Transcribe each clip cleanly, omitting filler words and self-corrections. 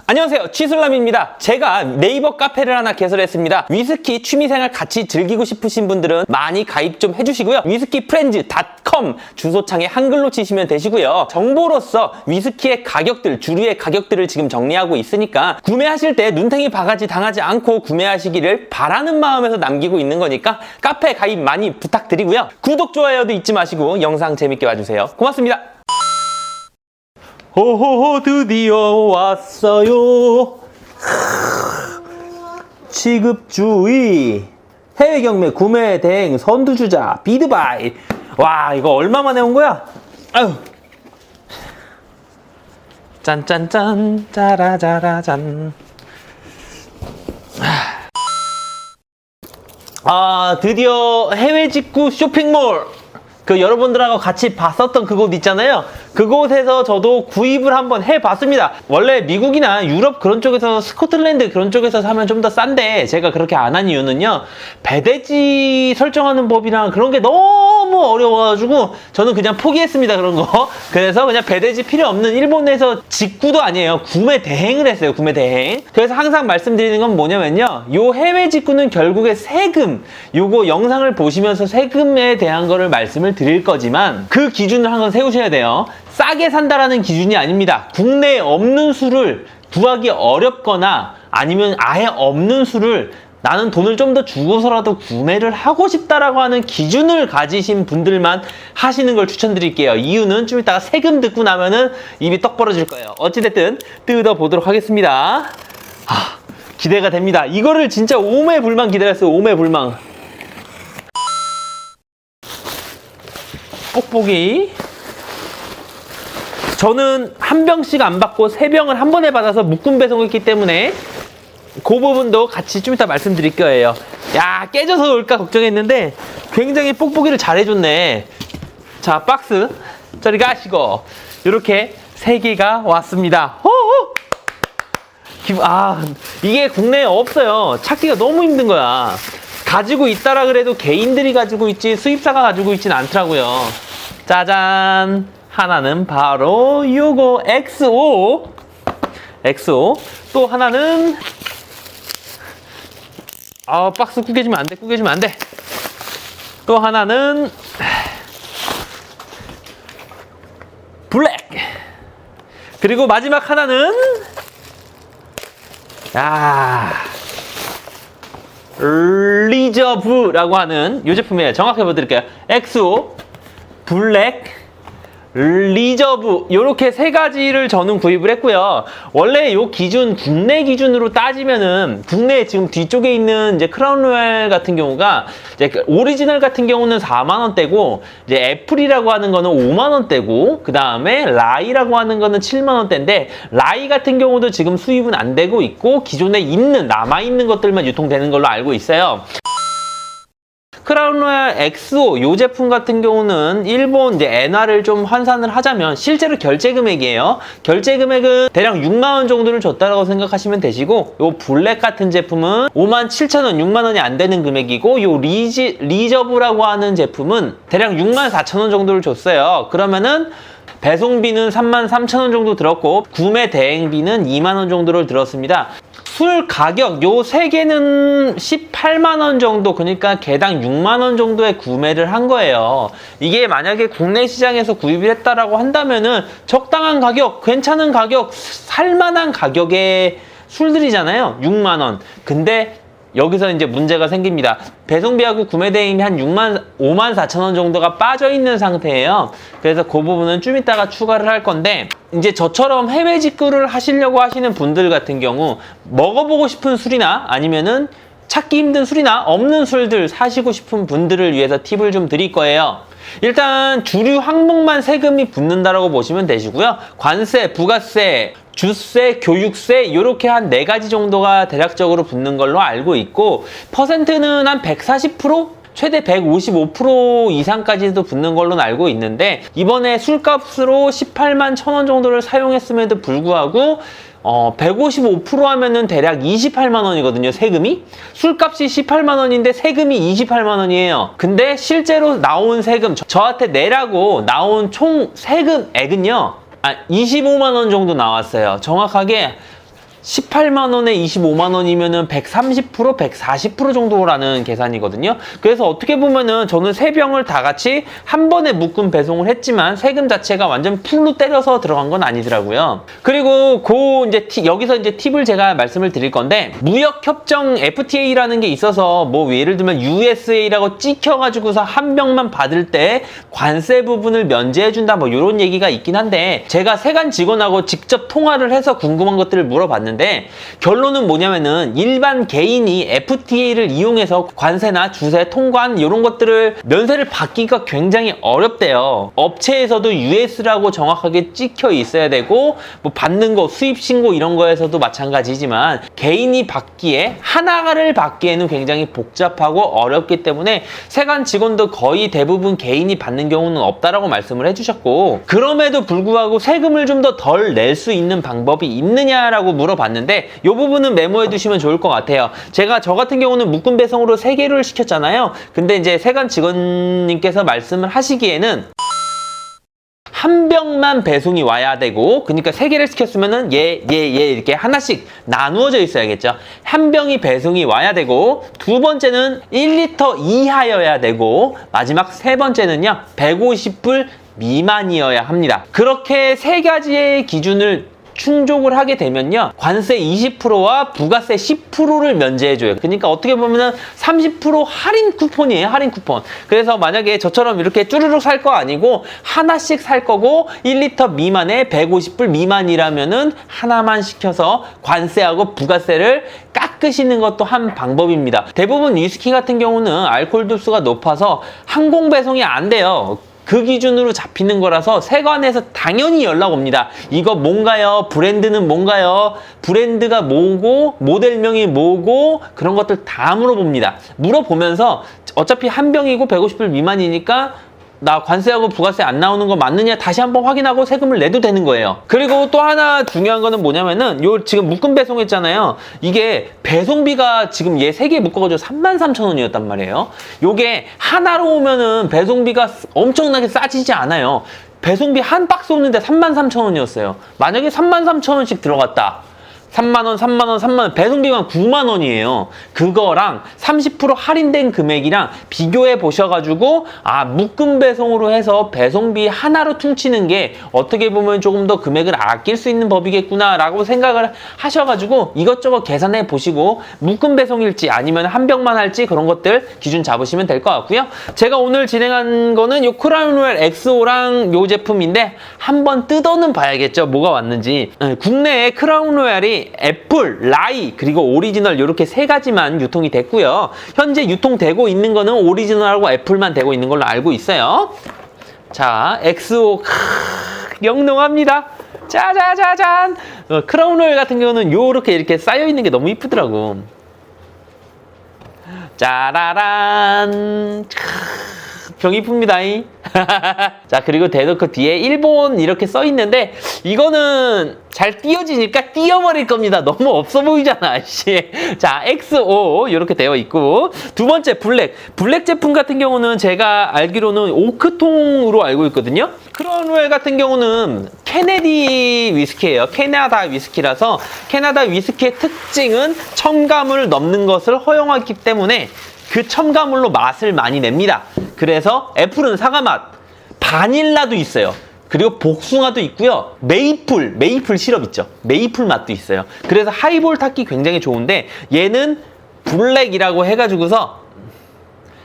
안녕하세요, 취술남입니다. 제가 네이버 카페를 하나 개설했습니다. 위스키 취미생활 같이 즐기고 싶으신 분들은 많이 가입 좀 해주시고요. 위스키프렌즈.com 주소창에 한글로 치시면 되시고요. 정보로서 위스키의 가격들, 주류의 가격들을 지금 정리하고 있으니까 구매하실 때 눈탱이 바가지 당하지 않고 구매하시기를 바라는 마음에서 남기고 있는 거니까 카페 가입 많이 부탁드리고요. 구독, 좋아요도 잊지 마시고 영상 재밌게 봐주세요. 고맙습니다. 호호호, 드디어 왔어요. 취급주의, 해외 경매 구매 대행 선두주자 비드바이. 와, 이거 얼마 만에 온 거야? 아유. 짠짠짠, 짜라짜라짠. 드디어 해외 직구 쇼핑몰, 여러분들하고 같이 봤었던 그곳 있잖아요. 그곳에서 저도 구입을 한번 해봤습니다. 원래 미국이나 유럽 그런 쪽에서, 스코틀랜드 그런 쪽에서 사면 좀 더 싼데, 제가 그렇게 안 한 이유는요, 배대지 설정하는 법이랑 그런 게 너무 어려워가지고 저는 그냥 포기했습니다, 그런 거. 그래서 그냥 배대지 필요 없는 일본에서 직구도 아니에요, 구매 대행을 했어요. 구매 대행. 그래서 항상 말씀드리는 건 뭐냐면요, 요 해외 직구는 결국에 세금, 요거 영상을 보시면서 세금에 대한 거를 말씀을 드릴 거지만, 그 기준을 항상 세우셔야 돼요. 싸게 산다라는 기준이 아닙니다. 국내에 없는 술을 구하기 어렵거나 아니면 아예 없는 술을 나는 돈을 좀 더 주고서라도 구매를 하고 싶다라고 하는 기준을 가지신 분들만 하시는 걸 추천드릴게요. 이유는 좀 이따가 세금 듣고 나면은 입이 떡 벌어질 거예요. 어찌됐든 뜯어보도록 하겠습니다. 기대가 됩니다. 이거를 진짜 오매불망 기다렸어요. 오매불망. 뽁뽁이. 저는 한 병씩 안 받고 세 병을 한 번에 받아서 묶음 배송했기 때문에 그 부분도 같이 좀 이따 말씀드릴 거예요. 야, 깨져서 올까 걱정했는데 굉장히 뽁뽁이를 잘 해줬네. 자, 박스 저리 가시고 이렇게 3개가 왔습니다. 이게 국내에 없어요. 찾기가 너무 힘든 거야. 가지고 있다라 그래도 개인들이 가지고 있지 수입사가 가지고 있진 않더라고요. 짜잔! 하나는 바로 요거 XO. 또 하나는 박스 구겨지면 안 돼. 구겨지면 안 돼. 또 하나는 블랙. 그리고 마지막 하나는 리저브라고 하는 이 제품이에요. 정확히 보여드릴게요. XO, 블랙, 리저브, 요렇게 3가지를 저는 구입을 했고요. 원래 요 기준, 국내 기준으로 따지면은, 국내 지금 뒤쪽에 있는 이제 크라운 로얄 같은 경우가, 이제 오리지널 같은 경우는 4만원대고, 이제 애플이라고 하는 거는 5만원대고, 그 다음에 라이라고 하는 거는 7만원대인데, 라이 같은 경우도 지금 수입은 안 되고 있고, 기존에 있는, 남아있는 것들만 유통되는 걸로 알고 있어요. 크라운 로얄 XO 이 제품 같은 경우는 일본 이제 엔화를 좀 환산을 하자면 실제로 결제 금액이에요. 결제 금액은 대략 6만원 정도를 줬다라고 생각하시면 되시고, 요 블랙 같은 제품은 57,000원, 6만원이 안 되는 금액이고, 요 리저브라고 하는 제품은 대략 64,000원 정도를 줬어요. 그러면은 배송비는 33,000원 정도 들었고, 구매 대행비는 2만원 정도를 들었습니다. 술 가격 요 3개는 18만원 정도, 그러니까 개당 6만원 정도에 구매를 한 거예요. 이게 만약에 국내 시장에서 구입을 했다라고 한다면은 적당한 가격, 괜찮은 가격, 살만한 가격의 술들이잖아요. 6만원. 근데 여기서 이제 문제가 생깁니다. 배송비하고 구매 대행이 한 54,000원 정도가 빠져있는 상태예요. 그래서 그 부분은 좀 이따가 추가를 할 건데, 이제 저처럼 해외 직구를 하시려고 하시는 분들 같은 경우 먹어보고 싶은 술이나 아니면은 찾기 힘든 술이나 없는 술들 사시고 싶은 분들을 위해서 팁을 좀 드릴 거예요. 일단 주류 항목만 세금이 붙는다라고 보시면 되시고요. 관세, 부가세, 주세, 교육세 이렇게 한 4가지 정도가 대략적으로 붙는 걸로 알고 있고, 퍼센트는 한 140%? 최대 155% 이상까지도 붙는 걸로 알고 있는데, 이번에 술값으로 18만 1,000원 정도를 사용했음에도 불구하고 155% 하면은 대략 28만 원이거든요, 세금이. 술값이 18만 원인데 세금이 28만 원이에요. 근데 실제로 나온 세금, 저한테 내라고 나온 총 세금액은요, 25만 원 정도 나왔어요. 정확하게 18만 원에 25만 원이면은 130%, 140% 정도라는 계산이거든요. 그래서 어떻게 보면은 저는 세 병을 다 같이 한 번에 묶음 배송을 했지만 세금 자체가 완전 풀로 때려서 들어간 건 아니더라고요. 그리고 여기서 이제 팁을 제가 말씀을 드릴 건데, 무역협정 FTA라는 게 있어서 뭐 예를 들면 USA라고 찍혀가지고서 한 병만 받을 때 관세 부분을 면제해준다 뭐 이런 얘기가 있긴 한데, 제가 세관 직원하고 직접 통화를 해서 궁금한 것들을 물어봤는데 결론은 뭐냐면은 일반 개인이 FTA를 이용해서 관세나 주세, 통관 이런 것들을 면세를 받기가 굉장히 어렵대요. 업체에서도 US라고 정확하게 찍혀 있어야 되고, 뭐 받는 거 수입 신고 이런 거에서도 마찬가지지만 개인이 받기에 하나를 받기에는 굉장히 복잡하고 어렵기 때문에 세관 직원도 거의 대부분 개인이 받는 경우는 없다라고 말씀을 해주셨고, 그럼에도 불구하고 세금을 좀 더 덜 낼 수 있는 방법이 있느냐라고 물어봤는데 이 부분은 메모해 두시면 좋을 것 같아요. 저 같은 경우는 묶음 배송으로 3개를 시켰잖아요. 근데 이제 세관 직원님께서 말씀을 하시기에는 한 병만 배송이 와야 되고, 그러니까 3개를 시켰으면은 이렇게 하나씩 나누어져 있어야겠죠. 한 병이 배송이 와야 되고, 두 번째는 1리터 이하여야 되고, 마지막 세 번째는요 150불 미만이어야 합니다. 그렇게 3가지의 기준을 충족을 하게 되면요 관세 20%와 부가세 10%를 면제해줘요. 그러니까 어떻게 보면은 30% 할인 쿠폰이에요. 할인 쿠폰. 그래서 만약에 저처럼 이렇게 쭈르륵 살 거 아니고 하나씩 살 거고 1리터 미만에 150불 미만이라면은 하나만 시켜서 관세하고 부가세를 깎으시는 것도 한 방법입니다. 대부분 위스키 같은 경우는 알코올 도수가 높아서 항공 배송이 안 돼요. 그 기준으로 잡히는 거라서 세관에서 당연히 연락 옵니다. 이거 뭔가요? 브랜드는 뭔가요? 브랜드가 뭐고, 모델명이 뭐고, 그런 것들 다 물어봅니다. 물어보면서 어차피 한 병이고 150불 미만이니까 나 관세하고 부가세 안 나오는 거 맞느냐 다시 한번 확인하고 세금을 내도 되는 거예요. 그리고 또 하나 중요한 거는 뭐냐면은 지금 묶음 배송했잖아요. 이게 배송비가 지금 얘 3개 묶어가지고 33,000원이었단 말이에요. 요게 하나로 오면은 배송비가 엄청나게 싸지지 않아요. 배송비 한 박스 오는데 33,000원이었어요. 만약에 33,000원씩 들어갔다. 3만원, 3만원, 3만원, 배송비만 9만원이에요. 그거랑 30% 할인된 금액이랑 비교해 보셔가지고, 묶음 배송으로 해서 배송비 하나로 퉁치는 게 어떻게 보면 조금 더 금액을 아낄 수 있는 법이겠구나 라고 생각을 하셔가지고 이것저것 계산해 보시고 묶음 배송일지 아니면 한 병만 할지 그런 것들 기준 잡으시면 될 것 같고요. 제가 오늘 진행한 거는 요 크라운 로얄 엑스오랑 요 제품인데 한번 뜯어는 봐야겠죠. 뭐가 왔는지. 국내에 크라운 로얄이 애플, 라이, 그리고 오리지널 이렇게 3가지만 유통이 됐고요. 현재 유통되고 있는 거는 오리지널하고 애플만 되고 있는 걸로 알고 있어요. 자, 엑스오 영롱합니다. 짜자자잔. 크라운 로얄 같은 경우는 이렇게 쌓여 있는 게 너무 이쁘더라고. 짜라란. 병 이쁩니다. 자, 그리고 대놓고 뒤에 일본 이렇게 써 있는데 이거는 잘 띄어지니까 띄어버릴 겁니다. 너무 없어 보이잖아. 자, XO 이렇게 되어 있고, 두 번째 블랙 제품 같은 경우는 제가 알기로는 오크통으로 알고 있거든요. 크라운 로얄 같은 경우는 케네디 위스키예요. 캐나다 위스키라서 캐나다 위스키의 특징은 첨가물을 넣는 것을 허용하기 때문에 그 첨가물로 맛을 많이 냅니다. 그래서 애플은 사과 맛, 바닐라도 있어요. 그리고 복숭아도 있고요. 메이플 시럽 있죠. 메이플 맛도 있어요. 그래서 하이볼 타기 굉장히 좋은데 얘는 블랙이라고 해가지고서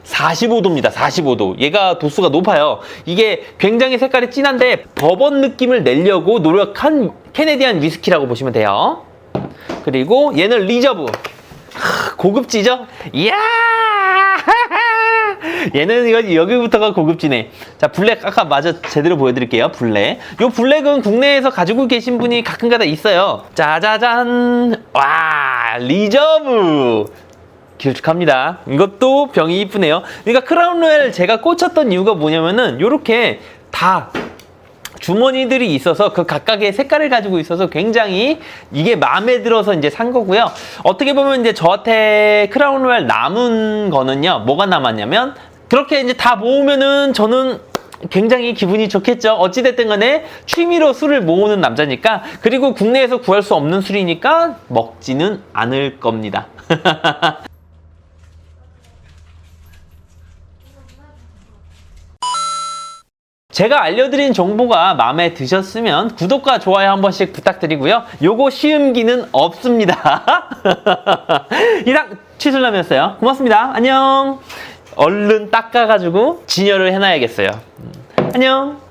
45도입니다. 45도. 얘가 도수가 높아요. 이게 굉장히 색깔이 진한데 버번 느낌을 내려고 노력한 캐네디안 위스키라고 보시면 돼요. 그리고 얘는 리저브. 고급지죠? 이야! 얘는 여기부터가 고급지네. 자, 블랙 아까 마저 제대로 보여드릴게요. 블랙. 요 블랙은 국내에서 가지고 계신 분이 가끔가다 있어요. 짜자잔. 와, 리저브. 길쭉합니다. 이것도 병이 이쁘네요. 그러니까 크라운 로얄 제가 꽂혔던 이유가 뭐냐면은 요렇게 다 주머니들이 있어서 그 각각의 색깔을 가지고 있어서 굉장히 이게 마음에 들어서 이제 산 거고요. 어떻게 보면 이제 저한테 크라운 로얄 남은 거는요. 뭐가 남았냐면 그렇게 이제 다 모으면은 저는 굉장히 기분이 좋겠죠. 어찌됐든 간에 취미로 술을 모으는 남자니까, 그리고 국내에서 구할 수 없는 술이니까 먹지는 않을 겁니다. 제가 알려드린 정보가 마음에 드셨으면 구독과 좋아요 한 번씩 부탁드리고요. 요거 시음기는 없습니다. 이상 취술남이었어요. 고맙습니다. 안녕. 얼른 닦아가지고 진열을 해놔야겠어요. 안녕.